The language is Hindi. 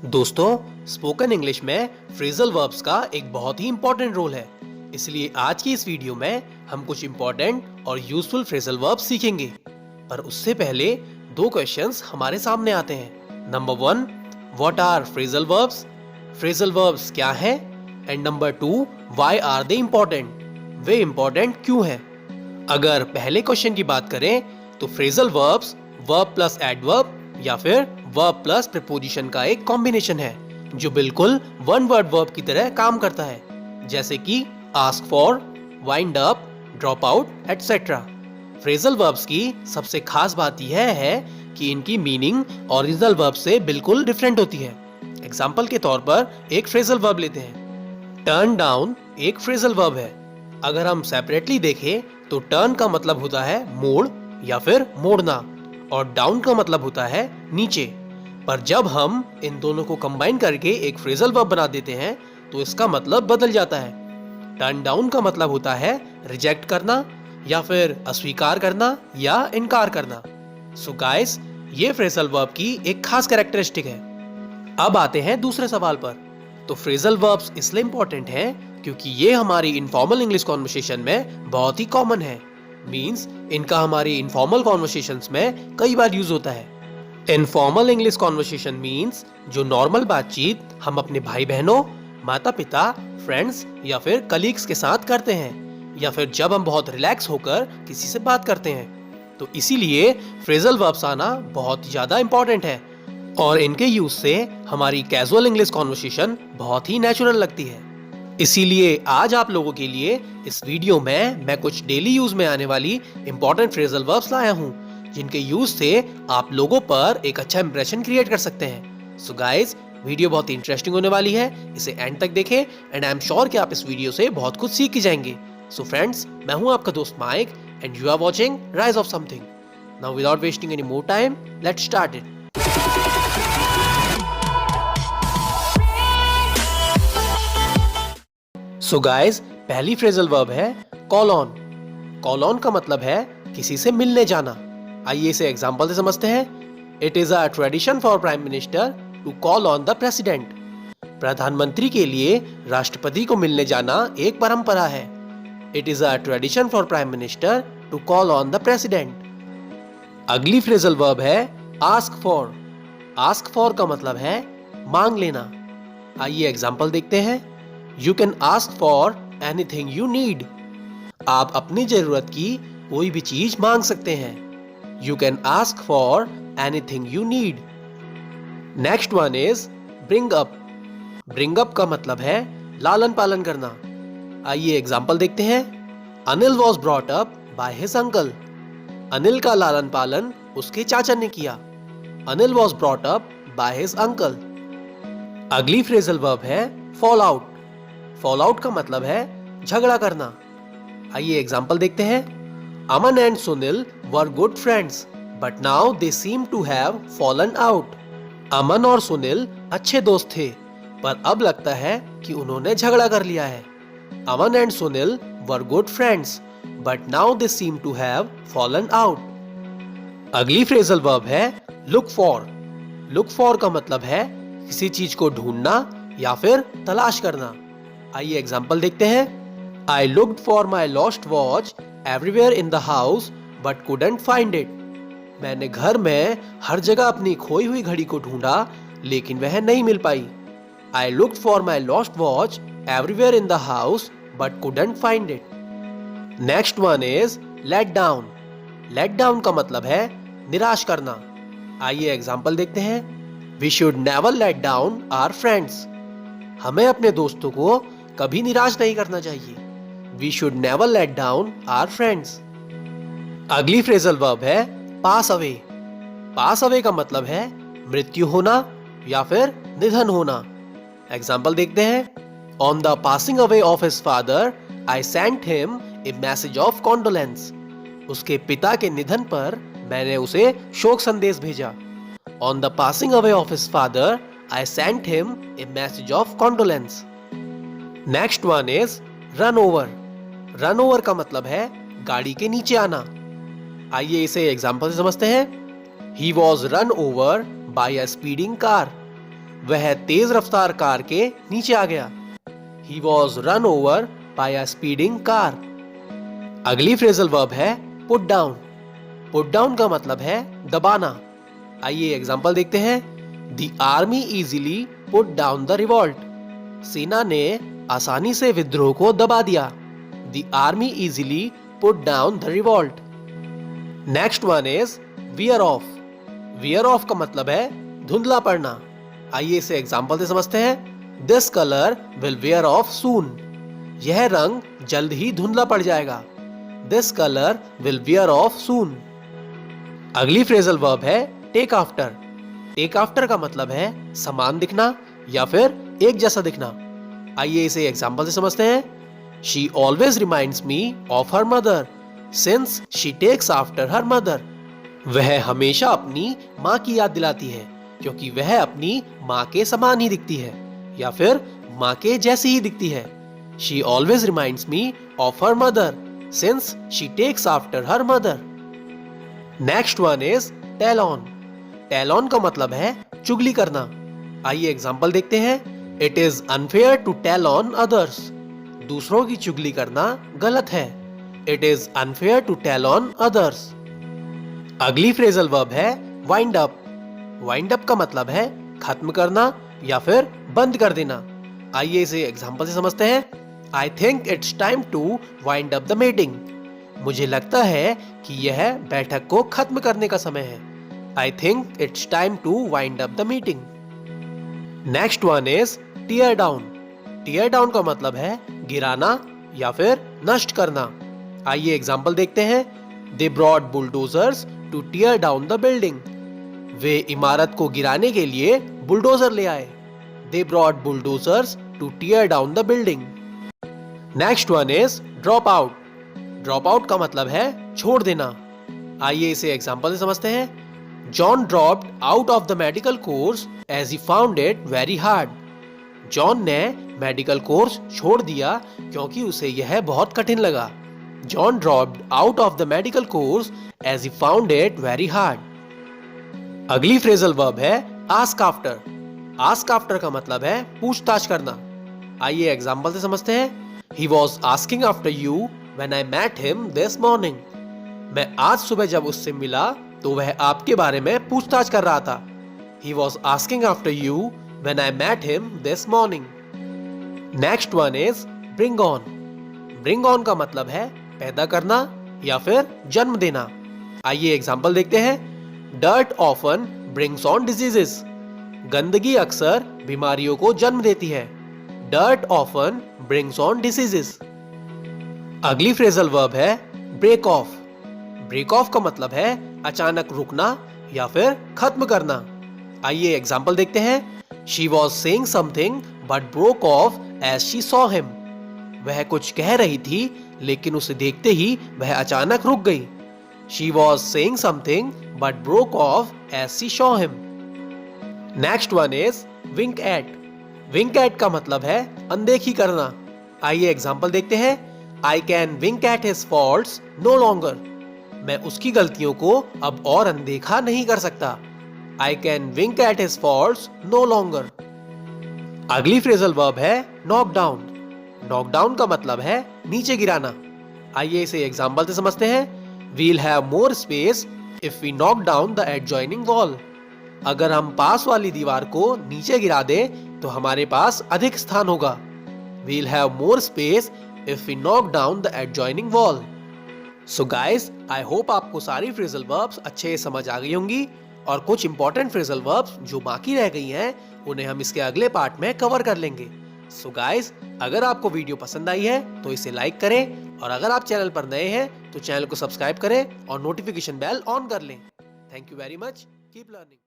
दोस्तों, स्पोकन इंग्लिश में फ्रेजल वर्ब्स का एक बहुत ही इंपॉर्टेंट रोल है। इसलिए आज की इस वीडियो में हम कुछ इंपॉर्टेंट और यूजफुल फ्रेजल वर्ब्स सीखेंगे। पर उससे पहले दो क्वेश्चंस हमारे सामने आते हैं। Number 1, what are phrasal verbs? Phrasal verbs क्या हैं? And number 2, why are they important? वे इम्पोर्टेंट क्यों हैं? अगर पहले क्वेश्चन की बात करें तो phrasal verbs verb plus adverb या फिर वर्ब प्लस प्रीपोजिशन का एक कॉम्बिनेशन है जो बिल्कुल वन वर्ड वर्ब की तरह काम करता है, जैसे कि ask for, wind up, drop out etcetera. Phrasal verbs की सबसे खास बात यह है कि इनकी मीनिंग ओरिजिनल वर्ब से बिल्कुल डिफरेंट होती है। एग्जाम्पल के तौर पर एक फ्रेजल वर्ब लेते हैं। टर्न डाउन एक फ्रेजल वर्ब है। अगर हम सेपरेटली देखें तो टर्न का मतलब होता है मोड़ या फिर मोड़ना और डाउन का मतलब होता है नीचे। पर जब हम इन दोनों को कंबाइन करके एक फ्रेजल वर्ब बना देते हैं तो इसका मतलब बदल जाता है। टर्न डाउन का मतलब होता है रिजेक्ट करना या फिर अस्वीकार करना या इनकार करना। सो गाइस, ये फ्रेजल वर्ब की एक खास कैरेक्टरिस्टिक है। अब आते हैं दूसरे सवाल पर। तो फ्रेजल वर्ब्स इसलिए इंपॉर्टेंट हैं क्योंकि ये हमारी इनफॉर्मल इंग्लिश कॉन्वर्सेशन में बहुत ही कॉमन है। मींस इनका हमारी इनफॉर्मल कॉन्वर्सेशंस में कई बार यूज होता है। इनफॉर्मल इंग्लिश कॉन्वर्सेशन मींस जो नॉर्मल बातचीत हम अपने भाई बहनों, माता पिता, फ्रेंड्स या फिर कलीग्स के साथ करते हैं, या फिर जब हम बहुत रिलैक्स होकर किसी से बात करते हैं। तो इसीलिए फ्रेजल वर्ब्स आना बहुत ज्यादा इंपॉर्टेंट है और इनके यूज से हमारी कैजुअल इंग्लिश कॉन्वर्सेशन बहुत ही नेचुरल लगती है। इसीलिए आज आप लोगों के लिए इस वीडियो में मैं कुछ डेली यूज में आने वाली इंपॉर्टेंट फ्रेजल वर्ब्स लाया हूँ जिनके यूज से आप लोगों पर एक अच्छा इंप्रेशन क्रिएट कर सकते हैं। सो गाइस, वीडियो बहुत इंटरेस्टिंग होने वाली है, इसे एंड तक देखें एंड आई एम श्योर कि आप इस वीडियो से बहुत कुछ सीख के जाएंगे। सो फ्रेंड्स, मैं हूं आपका दोस्त Mike and you are watching rise of something. Now without wasting any more time, let's start it. So guys, पहली फ्रेजल वर्ब है कॉल ऑन। कॉल ऑन का मतलब है किसी से मिलने जाना। आइए इसे एग्जांपल से समझते हैं। It is a tradition for prime minister to call on the president. प्रधानमंत्री के लिए राष्ट्रपति को मिलने जाना एक परंपरा है। It is a tradition for prime minister to call on the president. अगली फ्रेजल वर्ब है आस्क फॉर। आस्क फॉर का मतलब है मांग लेना। आइए एग्जांपल देखते हैं। You can ask for anything you need. आप अपनी जरूरत की कोई भी चीज मांग सकते हैं। You can ask for anything you need. Next one is bring up. Bring up का मतलब है लालन पालन करना। आइए एग्जाम्पल देखते हैं। Anil was brought up by his uncle. Anil का लालन पालन उसके चाचा ने किया। Anil was brought up by his uncle. अगली फ्रेजल वर्ब है fall out. फॉल आउट का मतलब है झगड़ा करना। आइए एग्जांपल देखते हैं। Aman and Sunil were good friends but now they seem to have fallen out. Aman और सुनील अच्छे दोस्त थे पर अब लगता है कि उन्होंने झगड़ा कर लिया है। Aman and Sunil were good friends but now they seem to have fallen out. अगली फ्रेजल वर्ब है लुक फॉर। लुक फॉर का मतलब है किसी चीज को ढूंढना या फिर तलाश करना। आइए एग्जाम्पल देखते हैं। I looked for my lost watch everywhere in the house but couldn't find it. मैंने घर में हर जगह अपनी खोई हुई घड़ी को ढूंढा लेकिन वह नहीं मिल पाई। I looked for my lost watch everywhere in the house but couldn't find it. Next one is let down. Let down का मतलब है निराश करना। आइए एग्जाम्पल देखते हैं। We should never let down our friends. हमें अपने दोस्तों को कभी निराश नहीं करना चाहिए। We should never let down our friends. अगली फ्रेजल वर्ब है pass away. Pass away का मतलब है मृत्यु होना या फिर निधन होना। एग्जाम्पल देखते हैं। On the passing away of his father, I sent him a message of condolence. उसके पिता के निधन पर मैंने उसे शोक संदेश भेजा। On the passing away of his father, I sent him a message of condolence. Next one is run over. Run over का मतलब है गाड़ी के नीचे आना। आइए इसे एग्जांपल से समझते हैं। He was run over by a speeding car. वह तेज रफ्तार कार के नीचे आ गया। He was run over by a speeding car. अगली फ्रेजल वर्ब है put down. Put down का मतलब है दबाना। आइए एग्जांपल देखते हैं। The army easily put down the revolt. सेना ने आसानी से विद्रोह को दबा दिया। The army easily put down the revolt. Next one is wear off. Wear off का मतलब है धुंधला पड़ना। आइए इसे एग्जांपल से समझते हैं। This color will wear off soon. यह रंग जल्द ही धुंधला पड़ जाएगा। This color will wear off soon. अगली फ्रेजल वर्ब है टेक आफ्टर। टेक आफ्टर का मतलब है समान दिखना या फिर एक जैसा दिखना। आइए इसे एग्जांपल से समझते हैं। She always reminds me of her mother since she takes after her mother. वह हमेशा अपनी माँ की याद दिलाती है क्योंकि वह अपनी माँ के समान ही दिखती है या फिर माँ के जैसी ही दिखती है। She always reminds me of her mother since she takes after her mother. Next one is tell on. Tell on का मतलब है चुगली करना। आइए एग्जांपल देखते हैं। It is unfair to tell on others. दूसरों की चुगली करना गलत है। It is unfair to tell on others. अगली फ्रेजल वर्ब है wind up. Wind up का मतलब है खत्म करना या फिर बंद कर देना। आइए इसे एग्जांपल से समझते हैं। I think it's time to wind up the meeting. मुझे लगता है कि यह बैठक को खत्म करने का समय है। I think it's time to wind up the meeting. Next one is tear down. Tear down का मतलब है गिराना या फिर नष्ट करना। आइए एग्जांपल देखते हैं। They brought bulldozers to tear down the building. वे इमारत को गिराने के लिए बुलडोजर ले आए। They brought bulldozers to tear down the building. Next one is drop out. Drop out का मतलब है छोड़ देना। आइए इसे एग्जांपल से समझते हैं। John dropped out of the medical course as he found it very hard. John ने मेडिकल कोर्स छोड़ दिया क्योंकि उसे यह बहुत कठिन लगा। John dropped out of the medical course as he found it very hard. अगली फ्रेजल वर्ब है ask after. Ask after का मतलब है पूछताछ करना। आइए एग्जांपल से समझते हैं। He was asking after you when I met him this morning. मैं आज सुबह जब उससे मिला तो वह आपके बारे में पूछताछ कर रहा था। He was asking after you when I met him this morning. Next one is bring on. Bring on का मतलब है पैदा करना या फिर जन्म देना। आइए एग्जांपल देखते हैं। Dirt often brings on diseases. गंदगी अक्सर बीमारियों को जन्म देती है। Dirt often brings on diseases. अगली फ्रेजल वर्ब है break off. Break off का मतलब है अचानक रुकना या फिर खत्म करना। आइए एग्जांपल देखते हैं। She was saying something but broke off as she saw him. वह कुछ कह रही थी लेकिन उसे देखते ही वह अचानक रुक गई। She was saying something but broke off as she saw him. Next one is wink at. Wink at का मतलब है अनदेखी करना। आइए एग्जांपल देखते हैं। I can wink at his faults no longer. मैं उसकी गलतियों को अब और अनदेखा नहीं कर सकता। I can wink at his faults no longer. अगली फ्रेजल वर्ब है knock down. Knock down का मतलब है नीचे गिराना। आइए इसे एग्जांपल से समझते हैं। We'll have more space if we knock down the adjoining wall. अगर हम पास वाली दीवार को नीचे गिरा दें तो हमारे पास अधिक स्थान होगा। We'll have more space if we knock down the adjoining wall. So guys, I hope आपको सारी फ्रेजल वर्ब्स अच्छे से समझ आ गई होंगी और कुछ इंपॉर्टेंट फ्रेजल वर्ब्स जो बाकी रह गई हैं उन्हें हम इसके अगले पार्ट में कवर कर लेंगे। So guys, अगर आपको वीडियो पसंद आई है तो इसे लाइक करें और अगर आप चैनल पर नए हैं तो चैनल को सब्सक्राइब करें और नोटिफिकेशन बेल ऑन कर लें। Thank you very much. Keep learning.